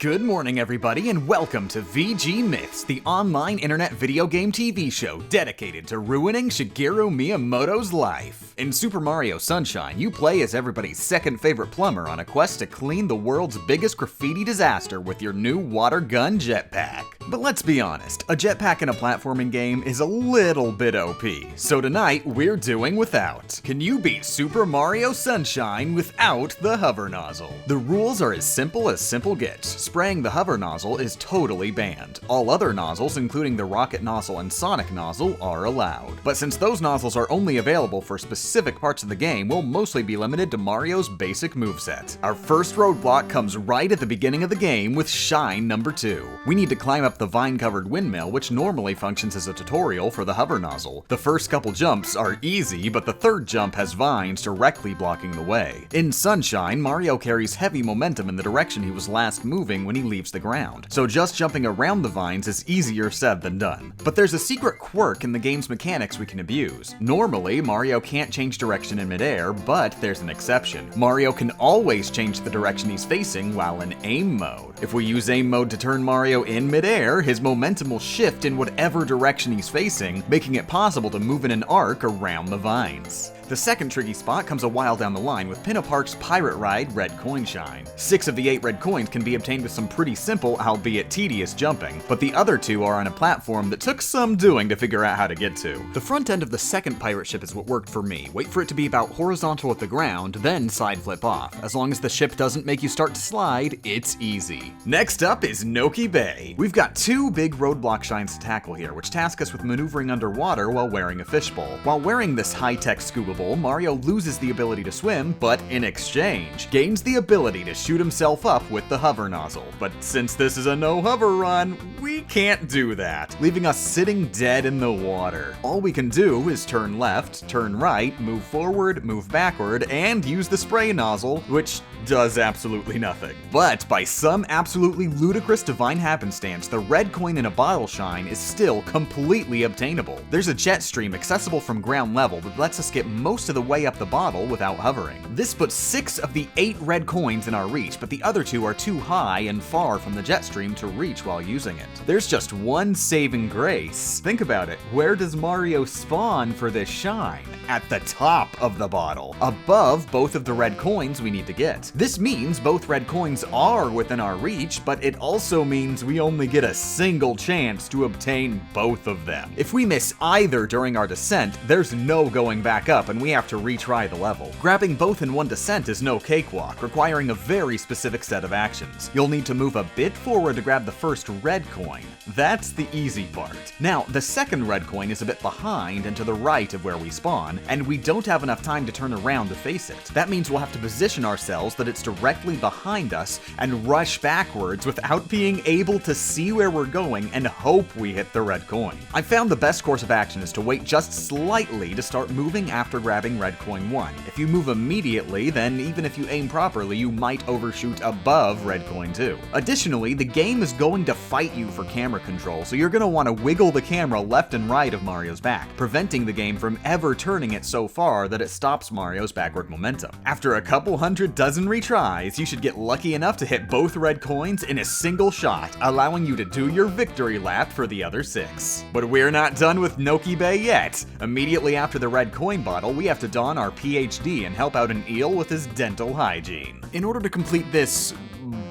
Good morning, everybody, and welcome to VG Myths, the online internet video game TV show dedicated to ruining Shigeru Miyamoto's life. In Super Mario Sunshine, you play as everybody's second favorite plumber on a quest to clean the world's biggest graffiti disaster with your new water gun jetpack. But let's be honest, a jetpack in a platforming game is a little bit OP, so tonight we're doing without. Can you beat Super Mario Sunshine without the hover nozzle? The rules are as simple gets. Spraying the hover nozzle is totally banned. All other nozzles, including the rocket nozzle and sonic nozzle, are allowed. But since those nozzles are only available for specific parts of the game, we'll mostly be limited to Mario's basic moveset. Our first roadblock comes right at the beginning of the game with Shine number 2. We need to climb up the vine-covered windmill, which normally functions as a tutorial for the hover nozzle. The first couple jumps are easy, but the third jump has vines directly blocking the way. In Sunshine, Mario carries heavy momentum in the direction he was last moving when he leaves the ground, so just jumping around the vines is easier said than done. But there's a secret quirk in the game's mechanics we can abuse. Normally, Mario can't change direction in midair, but there's an exception. Mario can always change the direction he's facing while in aim mode. If we use aim mode to turn Mario in midair, his momentum will shift in whatever direction he's facing, making it possible to move in an arc around the vines. The second tricky spot comes a while down the line with Pinna Park's Pirate Ride Red Coin Shine. 6 of the 8 red coins can be obtained with some pretty simple, albeit tedious jumping, but the other 2 are on a platform that took some doing to figure out how to get to. The front end of the second pirate ship is what worked for me. Wait for it to be about horizontal at the ground, then side flip off. As long as the ship doesn't make you start to slide, it's easy. Next up is Noki Bay. We've got 2 big roadblock shines to tackle here, which task us with maneuvering underwater while wearing a fishbowl. While wearing this high-tech scuba bowl, Mario loses the ability to swim, but in exchange, gains the ability to shoot himself up with the hover nozzle. But since this is a no-hover run, we can't do that, leaving us sitting dead in the water. All we can do is turn left, turn right, move forward, move backward, and use the spray nozzle, which does absolutely nothing. But by some absolutely ludicrous divine happenstance, the red coin in a bottle shine is still completely obtainable. There's a jet stream accessible from ground level that lets us get most of the way up the bottle without hovering. This puts 6 of the 8 red coins in our reach, but the other 2 are too high and far from the jet stream to reach while using it. There's just one saving grace. Think about it. Where does Mario spawn for this shine? At the top of the bottle, above both of the red coins we need to get. This means both red coins are within our reach, but it also means we only get a single chance to obtain both of them. If we miss either during our descent, there's no going back up and we have to retry the level. Grabbing both in one descent is no cakewalk, requiring a very specific set of actions. You'll need to move a bit forward to grab the first red coin. That's the easy part. Now, the second red coin is a bit behind and to the right of where we spawn, and we don't have enough time to turn around to face it. That means we'll have to position ourselves that it's directly behind us and rush backwards without being able to see where we're going and hope we hit the red coin. I found the best course of action is to wait just slightly to start moving after grabbing red coin 1. If you move immediately, then even if you aim properly, you might overshoot above red coin 2. Additionally, the game is going to fight you for camera control, so you're going to want to wiggle the camera left and right of Mario's back, preventing the game from ever turning it so far that it stops Mario's backward momentum. After a couple hundred dozen retries, you should get lucky enough to hit both red coins in a single shot, allowing you to do your victory lap for the other 6. But we're not done with Noki Bay yet. Immediately after the red coin bottle, we have to don our PhD and help out an eel with his dental hygiene. In order to complete this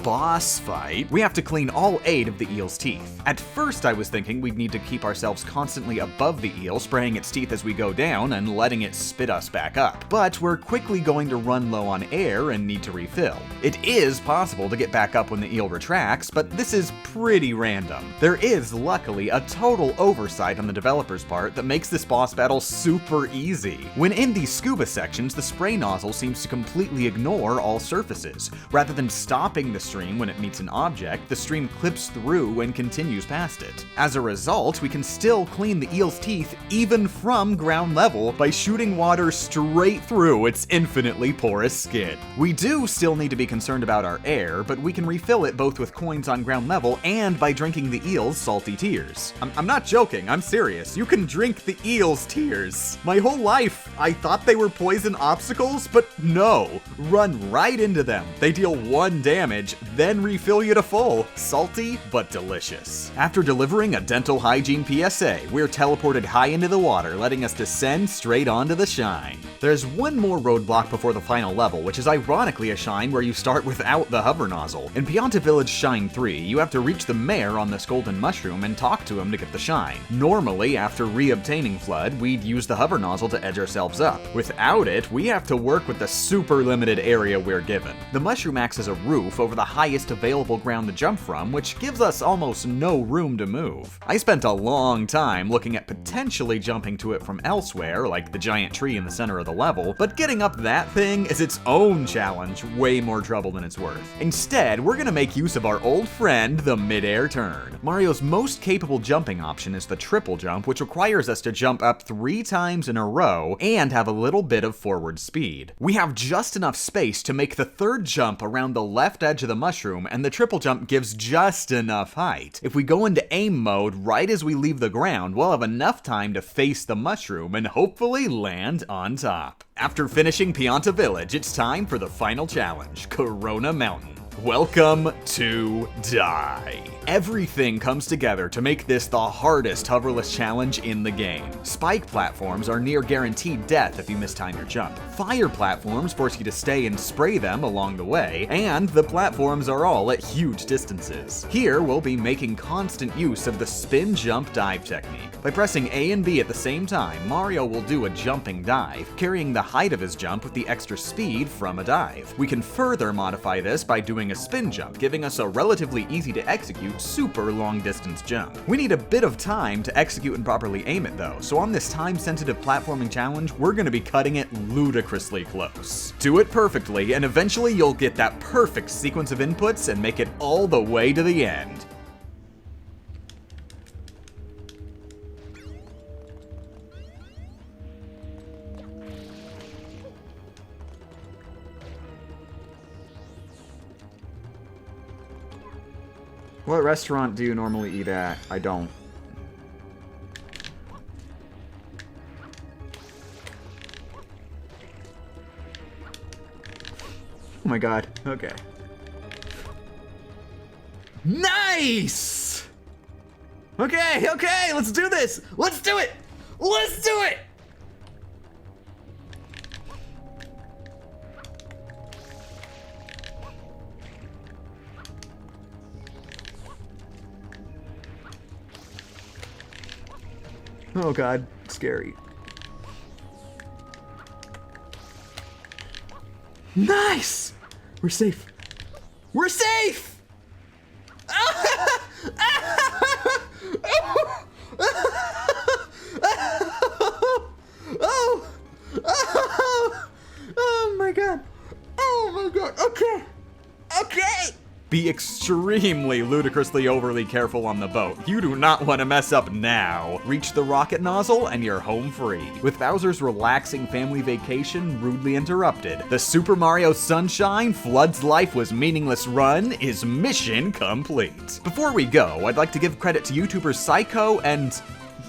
boss fight, we have to clean all 8 of the eel's teeth. At first I was thinking we'd need to keep ourselves constantly above the eel, spraying its teeth as we go down and letting it spit us back up. But we're quickly going to run low on air and need to refill. It is possible to get back up when the eel retracts, but this is pretty random. There is luckily a total oversight on the developer's part that makes this boss battle super easy. When in these scuba sections, the spray nozzle seems to completely ignore all surfaces. Rather than stopping the stream when it meets an object, the stream clips through and continues past it. As a result, we can still clean the eel's teeth even from ground level by shooting water straight through its infinitely porous skin. We do still need to be concerned about our air, but we can refill it both with coins on ground level and by drinking the eel's salty tears. I'm not joking, I'm serious. You can drink the eel's tears. My whole life, I thought they were poison obstacles, but no. Run right into them. They deal 1 damage then refill you to full. Salty, but delicious. After delivering a dental hygiene PSA, we're teleported high into the water, letting us descend straight onto the shine. There's one more roadblock before the final level, which is ironically a shine where you start without the hover nozzle. In Pianta Village Shine 3, you have to reach the mayor on this golden mushroom and talk to him to get the shine. Normally, after re-obtaining FLUDD, we'd use the hover nozzle to edge ourselves up. Without it, we have to work with the super limited area we're given. The mushroom acts as a roof over the highest available ground to jump from, which gives us almost no room to move. I spent a long time looking at potentially jumping to it from elsewhere, like the giant tree in the center of the level, but getting up that thing is its own challenge, way more trouble than it's worth. Instead, we're gonna make use of our old friend, the mid-air turn. Mario's most capable jumping option is the triple jump, which requires us to jump up 3 times in a row and have a little bit of forward speed. We have just enough space to make the third jump around the left edge of the mushroom, and the triple jump gives just enough height. If we go into aim mode right as we leave the ground, we'll have enough time to face the mushroom and hopefully land on top. After finishing Pianta Village, it's time for the final challenge, Corona Mountain. Welcome to Die. Everything comes together to make this the hardest hoverless challenge in the game. Spike platforms are near guaranteed death if you mistime your jump. Fire platforms force you to stay and spray them along the way, and the platforms are all at huge distances. Here, we'll be making constant use of the spin jump dive technique. By pressing A and B at the same time, Mario will do a jumping dive, carrying the height of his jump with the extra speed from a dive. We can further modify this by doing a spin jump, giving us a relatively easy to execute super long distance jump. We need a bit of time to execute and properly aim it though, so on this time sensitive platforming challenge, we're gonna be cutting it ludicrously close. Do it perfectly, and eventually you'll get that perfect sequence of inputs and make it all the way to the end. What restaurant do you normally eat at? I don't. Oh my god. Okay. Nice! Okay, let's do this! Let's do it! Let's do it! Oh god, scary. Nice! We're safe. We're safe! Oh my god. Oh my god. Okay. Be extremely ludicrously overly careful on the boat. You do not want to mess up now. Reach the rocket nozzle and you're home free. With Bowser's relaxing family vacation rudely interrupted, the Super Mario Sunshine FLUDD's Life Was Meaningless run is mission complete. Before we go, I'd like to give credit to YouTubers Psycho and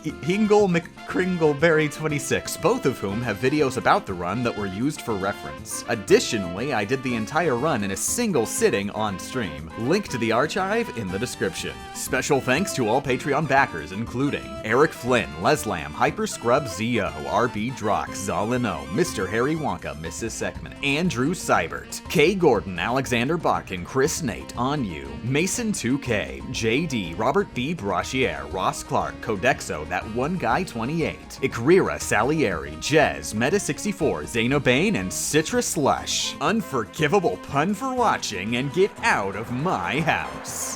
Hingle McCringleberry26, both of whom have videos about the run that were used for reference. Additionally, I did the entire run in a single sitting on stream. Link to the archive in the description. Special thanks to all Patreon backers, including Eric Flynn, Leslam, Hyperscrub ZO, RB Drox, Zalino, Mr. Harry Wonka, Mrs. Seckman, Andrew Seibert, K. Gordon, Alexander Botkin, Chris Nate, Onyu, Mason 2K, JD, Robert D. Brashier, Ross Clark, Codexo, That One Guy 28, Ikrira Salieri, Jez, Meta64, Zainobane, and Citrus Slush. Unforgivable pun for watching, and get out of my house.